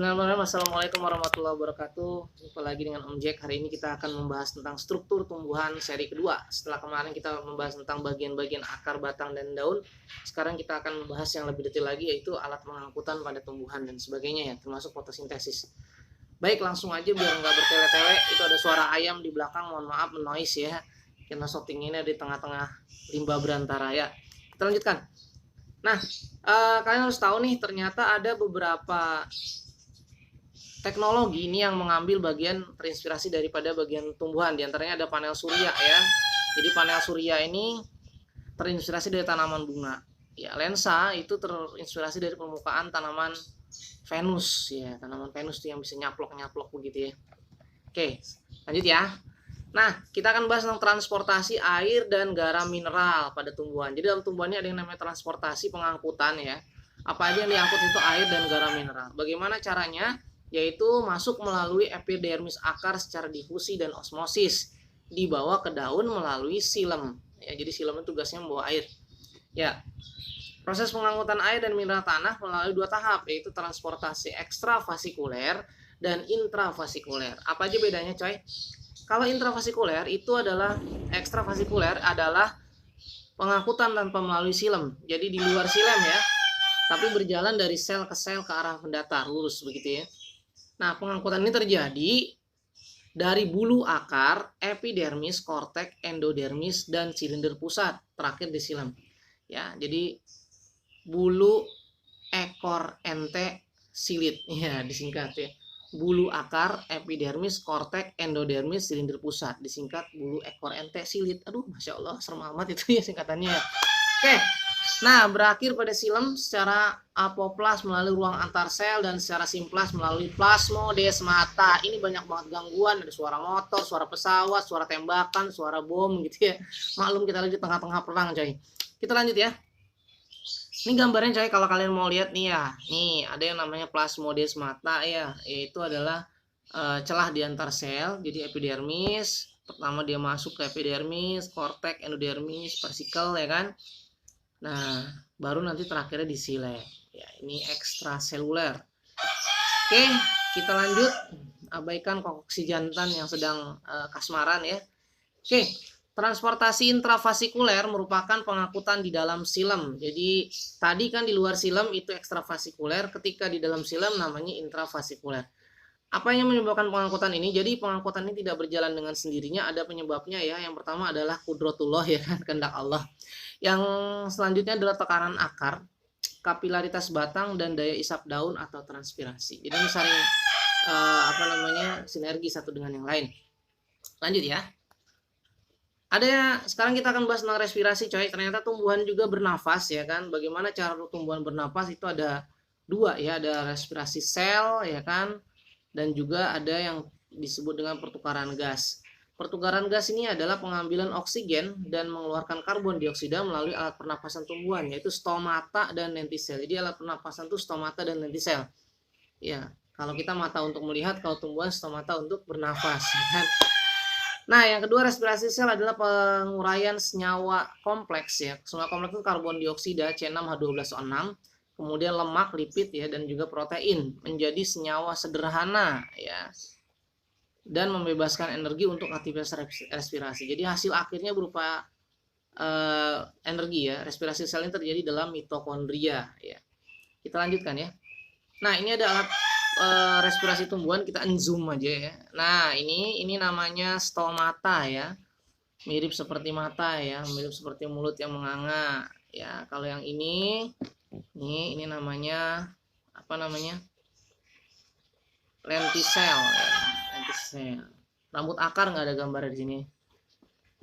Bismillahirrahmanirrahim. Assalamualaikum warahmatullahi wabarakatuh. Jumpa lagi dengan Om Jack. Hari ini kita akan membahas tentang struktur tumbuhan seri kedua. Setelah kemarin kita membahas tentang bagian-bagian akar, batang, dan daun, sekarang kita akan membahas yang lebih detail lagi, yaitu alat pengangkutan pada tumbuhan dan sebagainya ya, termasuk fotosintesis. Baik, langsung aja biar nggak bertele-tele. Itu ada suara ayam di belakang, mohon maaf noise ya, karena settingannya di tengah-tengah limbah berantara ya. Kita lanjutkan. Nah, kalian harus tahu nih, ternyata ada beberapa teknologi ini yang mengambil bagian terinspirasi daripada bagian tumbuhan. Di antaranya ada panel surya ya. Jadi panel surya ini terinspirasi dari tanaman bunga. Ya, lensa itu terinspirasi dari permukaan tanaman Venus ya. Tanaman Venus tuh yang bisa nyaplok-nyaplok begitu ya. Oke, lanjut ya. Nah, kita akan bahas tentang transportasi air dan garam mineral pada tumbuhan. Jadi dalam tumbuhan ini ada yang namanya transportasi pengangkutan ya. Apa aja yang diangkut itu air dan garam mineral. Bagaimana caranya? Yaitu masuk melalui epidermis akar secara difusi dan osmosis, dibawa ke daun melalui silem. Ya, jadi silem itu tugasnya membawa air. Ya, proses pengangkutan air dan mineral tanah melalui dua tahap, yaitu transportasi ekstravasikuler dan intravasikuler. Apa aja bedanya, coy? Kalau intravasikuler itu adalah, ekstravasikuler adalah pengangkutan tanpa melalui silem. Jadi di luar silem ya, tapi berjalan dari sel ke sel ke arah mendatar, lurus begitu ya. Nah, pengangkutan ini terjadi dari bulu akar, epidermis, kortek, endodermis, dan silinder pusat, terakhir di silem. Ya, jadi bulu, ekor, ente, silit, ya disingkat ya. Bulu akar, epidermis, kortek, endodermis, silinder pusat, disingkat bulu, ekor, ente, silit. Aduh, masya Allah, serem amat itu ya singkatannya. Oke. Nah, berakhir pada silem secara apoplas melalui ruang antar sel dan secara simplas melalui plasmodesmata. Ini banyak banget gangguan, ada suara motor, suara pesawat, suara tembakan, suara bom gitu ya. Maklum kita lagi di tengah-tengah perang, coy. Kita lanjut ya. Ini gambarnya, coy, kalau kalian mau lihat nih ya. Nih, ada yang namanya plasmodesmata ya, yaitu adalah celah di antar sel. Jadi epidermis, pertama dia masuk ke epidermis, kortek, endodermis, versikel ya kan. Nah, baru nanti terakhirnya di sile. Ya, ini ekstraseluler. Oke, kita lanjut. Abaikan kokoksi jantan yang sedang kasmaran ya. Oke, transportasi intravasikuler merupakan pengangkutan di dalam silem. Jadi, tadi kan di luar silem itu ekstravasikuler, ketika di dalam silem namanya intravasikuler. Apa yang menyebabkan pengangkutan ini? Jadi pengangkutan ini tidak berjalan dengan sendirinya, ada penyebabnya ya. Yang pertama adalah kudratullah ya kan, kehendak Allah. Yang selanjutnya adalah tekanan akar, kapilaritas batang, dan daya isap daun atau transpirasi. Jadi ini saling sinergi satu dengan yang lain. Lanjut ya. Sekarang kita akan bahas tentang respirasi, coy. Ternyata tumbuhan juga bernafas ya kan. Bagaimana cara tumbuhan bernafas? Itu ada dua ya, ada respirasi sel ya kan, dan juga ada yang disebut dengan pertukaran gas. Pertukaran gas ini adalah pengambilan oksigen dan mengeluarkan karbon dioksida melalui alat pernapasan tumbuhan, yaitu stomata dan lentisel. Jadi alat pernapasan itu stomata dan lentisel. Ya, kalau kita mata untuk melihat, kalau tumbuhan stomata untuk bernafas. Nah, yang kedua respirasi sel adalah penguraian senyawa kompleks ya. Senyawa kompleks itu karbon dioksida C6H12O6, kemudian lemak, lipid ya, dan juga protein menjadi senyawa sederhana ya, dan membebaskan energi untuk aktivitas respirasi. Jadi hasil akhirnya berupa energi ya. Respirasi sel ini terjadi dalam mitokondria ya. Kita lanjutkan ya. Nah, ini ada alat respirasi tumbuhan, kita zoom aja ya. Nah, ini namanya stomata ya. Mirip seperti mata ya, mirip seperti mulut yang menganga ya. Kalau yang ini namanya apa namanya? Lentisel ya. Lentisel. Rambut akar nggak ada gambar di sini.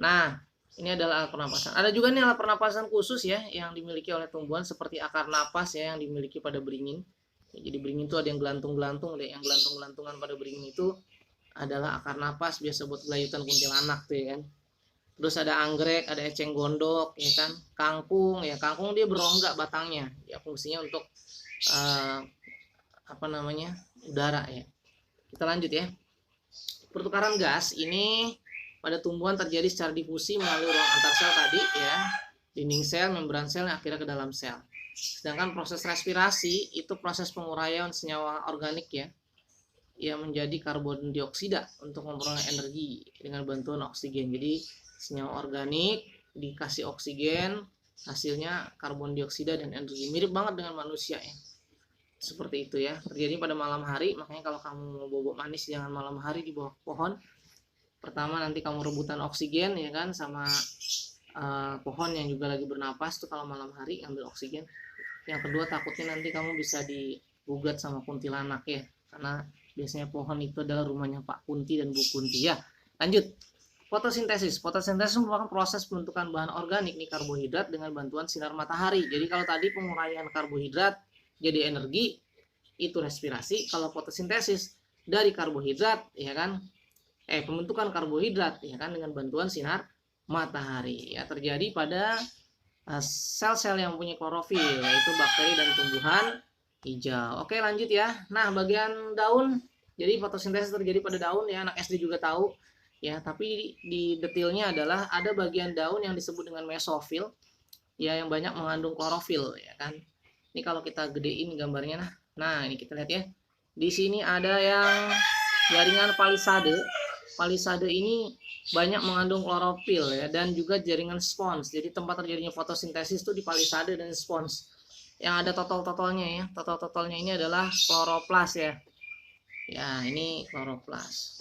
Nah, ini adalah alat pernapasan. Ada juga nih alat pernapasan khusus ya yang dimiliki oleh tumbuhan, seperti akar napas ya yang dimiliki pada beringin. Jadi beringin itu ada yang gelantung-gelantung, ada yang gelantung-gelantungan pada beringin itu adalah akar napas, biasa buat gelayutan kuntilanak tuh ya kan. Terus ada anggrek, ada eceng gondok ya kan, kangkung ya, kangkung dia berongga batangnya ya, fungsinya untuk udara ya. Kita lanjut ya. Pertukaran gas ini pada tumbuhan terjadi secara difusi melalui ruang antar sel tadi ya, dinding sel, membran sel, yang akhirnya ke dalam sel. Sedangkan proses respirasi itu proses penguraian senyawa organik ya, yang menjadi karbon dioksida untuk memperoleh energi dengan bantuan oksigen. Jadi senyawa organik dikasih oksigen, hasilnya karbon dioksida dan energi. Mirip banget dengan manusia ya. Seperti itu ya, terjadi pada malam hari. Makanya kalau kamu mau bobok manis jangan malam hari di bawah pohon. Pertama nanti kamu rebutan oksigen ya kan sama pohon yang juga lagi bernapas tuh kalau malam hari ambil oksigen. Yang kedua takutnya nanti kamu bisa digugat sama kuntilanak ya, karena biasanya pohon itu adalah rumahnya Pak Kunti dan Bu Kunti ya. Lanjut. Fotosintesis. Fotosintesis merupakan proses pembentukan bahan organik nih karbohidrat dengan bantuan sinar matahari. Jadi kalau tadi penguraian karbohidrat jadi energi itu respirasi, kalau fotosintesis dari karbohidrat ya kan pembentukan karbohidrat ya kan dengan bantuan sinar matahari ya, terjadi pada sel-sel yang punya klorofil yaitu bakteri dan tumbuhan hijau. Oke, lanjut ya. Nah, bagian daun, jadi fotosintesis terjadi pada daun ya, anak SD juga tahu ya, tapi di detailnya adalah ada bagian daun yang disebut dengan mesofil ya, yang banyak mengandung klorofil ya kan. Ini kalau kita gedein gambarnya, nah ini kita lihat ya, di sini ada yang jaringan palisade. Palisade ini banyak mengandung klorofil ya, dan juga jaringan spons. Jadi tempat terjadinya fotosintesis itu di palisade dan spons. Yang ada totol-totolnya ya, totol-totolnya ini adalah kloroplas ya. Ya, ini kloroplas.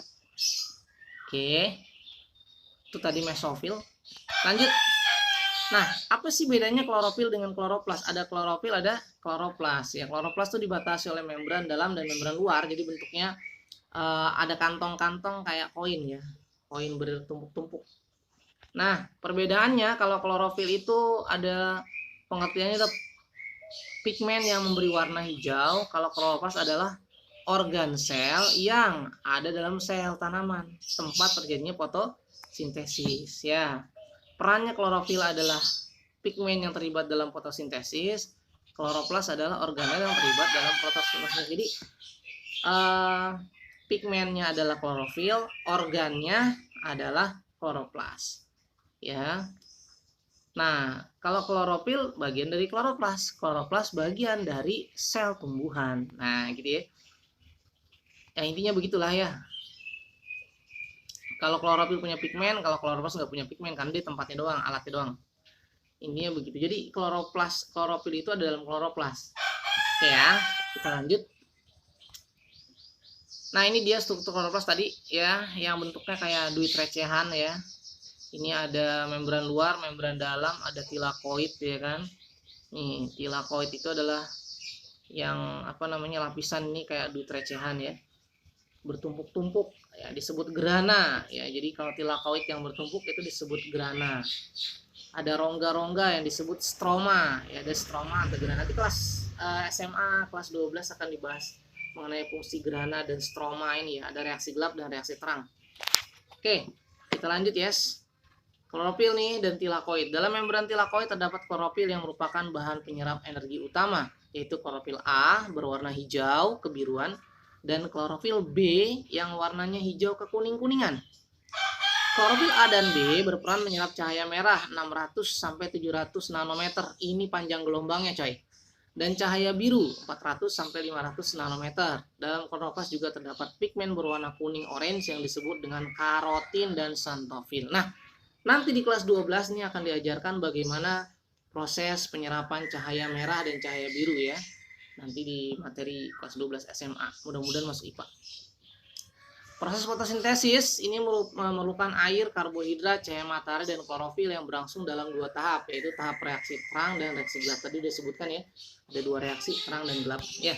Oke, itu tadi mesofil. Lanjut. Nah, apa sih bedanya klorofil dengan kloroplas? Ada klorofil, ada kloroplas. Ya, kloroplas itu dibatasi oleh membran dalam dan membran luar. Jadi bentuknya ada kantong-kantong kayak koin ya, koin bertumpuk-tumpuk. Nah, perbedaannya kalau klorofil itu ada pengertiannya itu pigmen yang memberi warna hijau. Kalau kloroplas adalah organ sel yang ada dalam sel tanaman, tempat terjadinya fotosintesis ya. Perannya klorofil adalah pigmen yang terlibat dalam fotosintesis, kloroplas adalah organel yang terlibat dalam fotosintesis. Jadi pigmennya adalah klorofil, organnya adalah kloroplas ya. Nah, kalau klorofil bagian dari kloroplas, kloroplas bagian dari sel tumbuhan. Nah, gitu ya. Ya intinya begitulah ya. Kalau klorofil punya pigmen, kalau kloroplas nggak punya pigmen, kan dia tempatnya doang, alatnya doang. Intinya begitu. Jadi klorofil itu ada dalam kloroplas. Oke ya, kita lanjut. Nah, ini dia struktur kloroplas tadi ya, yang bentuknya kayak duit recehan ya. Ini ada membran luar, membran dalam, ada tilakoid ya kan. Nih, tilakoid itu adalah yang apa namanya, lapisan ini kayak duit recehan ya, bertumpuk-tumpuk ya, disebut grana ya. Jadi kalau tilakoid yang bertumpuk itu disebut grana. Ada rongga-rongga yang disebut stroma ya, ada stroma, ada grana. Di kelas SMA kelas 12 akan dibahas mengenai fungsi grana dan stroma ini ya, ada reaksi gelap dan reaksi terang. Oke, kita lanjut yes. Klorofil nih dan tilakoid. Dalam membran tilakoid terdapat klorofil yang merupakan bahan penyerap energi utama, yaitu klorofil A berwarna hijau kebiruan dan klorofil B yang warnanya hijau kekuning-kuningan. Klorofil A dan B berperan menyerap cahaya merah 600 sampai 700 nanometer. Ini panjang gelombangnya coy. Dan cahaya biru 400 sampai 500 nanometer. Dalam kloroplas juga terdapat pigmen berwarna kuning orange yang disebut dengan karotin dan xanthofil. Nah, nanti di kelas 12 ini akan diajarkan bagaimana proses penyerapan cahaya merah dan cahaya biru ya. Nanti di materi kelas 12 SMA. Mudah-mudahan masuk IPA. Proses fotosintesis ini memerlukan air, karbohidrat, cahaya matahari, dan klorofil yang berlangsung dalam 2 tahap, yaitu tahap reaksi terang dan reaksi gelap. Tadi disebutkan ya, ada 2 reaksi, terang dan gelap. Ya,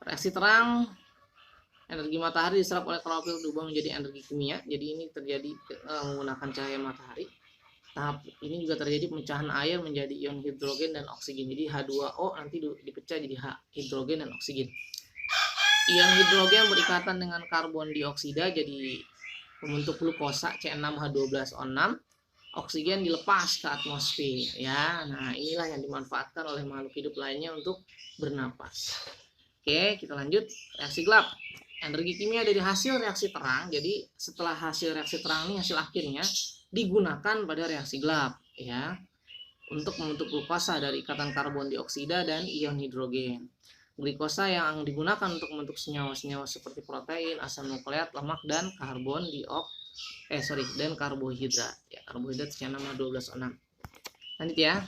reaksi terang, energi matahari diserap oleh klorofil berubah menjadi energi kimia. Jadi ini terjadi menggunakan cahaya matahari. Tahap ini juga terjadi pemecahan air menjadi ion hidrogen dan oksigen. Jadi H2O nanti dipecah jadi H, hidrogen dan oksigen. Ion hidrogen berikatan dengan karbon dioksida jadi membentuk glukosa C6H12O6. Oksigen dilepas ke atmosfer ya. Nah, inilah yang dimanfaatkan oleh makhluk hidup lainnya untuk bernapas. Oke, kita lanjut. Reaksi gelap. Energi kimia dari hasil reaksi terang. Jadi setelah hasil reaksi terang ini, hasil akhirnya digunakan pada reaksi gelap ya. untuk membentuk glukosa dari ikatan karbon dioksida dan ion hidrogen. Glikosa yang digunakan untuk membentuk senyawa-senyawa seperti protein, asam nukleat, lemak, dan dan karbohidrat. Ya, karbohidrat sekian nama 12O6. Lanjut ya.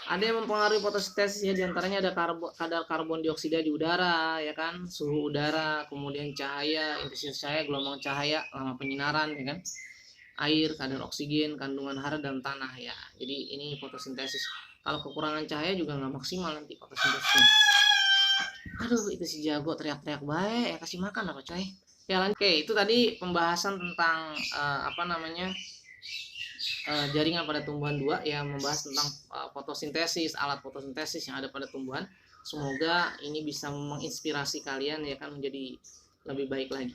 Ada yang mempengaruhi fotosintesis ya, diantaranya ada kadar karbon dioksida di udara, ya kan, suhu udara, kemudian cahaya, intensitas cahaya, gelombang cahaya, lama penyinaran, ya kan, air, kadar oksigen, kandungan hara dan tanah ya. Jadi ini fotosintesis. Kalau kekurangan cahaya juga nggak maksimal nanti fotosintesisnya. Aduh, itu si jago teriak-teriak baik ya, kasih makan apa coy. Ya lanjut. Oke, itu tadi pembahasan tentang jaringan pada tumbuhan 2 yang membahas tentang fotosintesis, alat fotosintesis yang ada pada tumbuhan. Semoga ini bisa menginspirasi kalian ya kan menjadi lebih baik lagi.